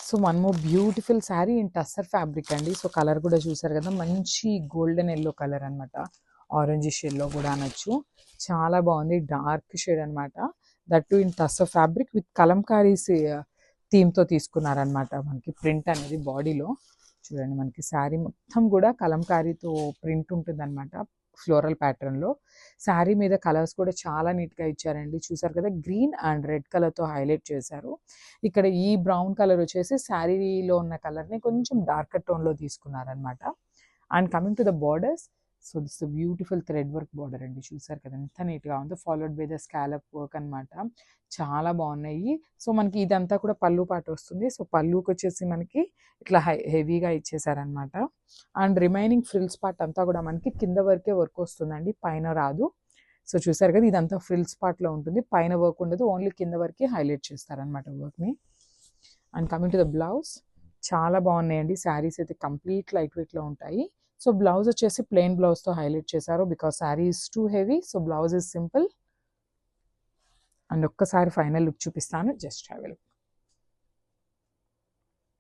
So one more beautiful sari in tussar fabric అండి. So colour కూడా చూసారు కదా, మంచి గోల్డెన్ ఎల్లో కలర్ అనమాట. ఆరెంజ్ షేడ్లో కూడా అనొచ్చు. చాలా బాగుంది, డార్క్ షేడ్ అనమాట. That too in tussar fabric with kalamkaris థీమ్తో తీసుకున్నారనమాట. మనకి ప్రింట్ అనేది బాడీలో చూడండి, మనకి శారీ మొత్తం కూడా కలంకారీతో ప్రింట్ ఉంటుంది అనమాట, ఫ్లోరల్ ప్యాటర్న్లో. శారీ మీద కలర్స్ కూడా చాలా నీట్గా ఇచ్చారండి. చూసారు కదా, గ్రీన్ అండ్ రెడ్ కలర్తో హైలైట్ చేశారు. ఇక్కడ ఈ బ్రౌన్ కలర్ వచ్చేసి శారీలో ఉన్న కలర్ని కొంచెం డార్కర్ టోన్లో తీసుకున్నారనమాట. And coming to the borders, so this beautiful thread work border అండి. చూసారు కదా ఎంత నీట్గా ఉందో, followed by the scallop work అనమాట. చాలా బాగున్నాయి. సో మనకి ఇదంతా కూడా పళ్ళు పాట వస్తుంది. సో పళ్ళుకి వచ్చేసి మనకి ఇట్లా హెవీగా ఇచ్చేసారనమాట. అండ్ రిమైనింగ్ ఫ్రిల్స్ పార్ట్ అంతా కూడా మనకి కింద వరకే వర్క్ వస్తుందండి, పైన రాదు. సో చూసారు కదా, ఇదంతా ఫ్రిల్స్ పార్ట్లో ఉంటుంది, పైన వర్క్ ఉండదు, ఓన్లీ కింద వరకే హైలైట్ చేస్తారనమాట వర్క్ని. And coming to the blouse, చాలా బాగున్నాయండి. శారీస్ అయితే కంప్లీట్ లైట్ వెయిట్లో ఉంటాయి. సో బ్లౌజ్ వచ్చేసి ప్లెయిన్ బ్లౌజ్తో హైలైట్ చేశారు, because sari is too heavy. So blouse is simple. And ఒక్కసారి ఫైనల్ లుక్ చూపిస్తాను, జస్ట్ హ్యావ్ ఎ లుక్.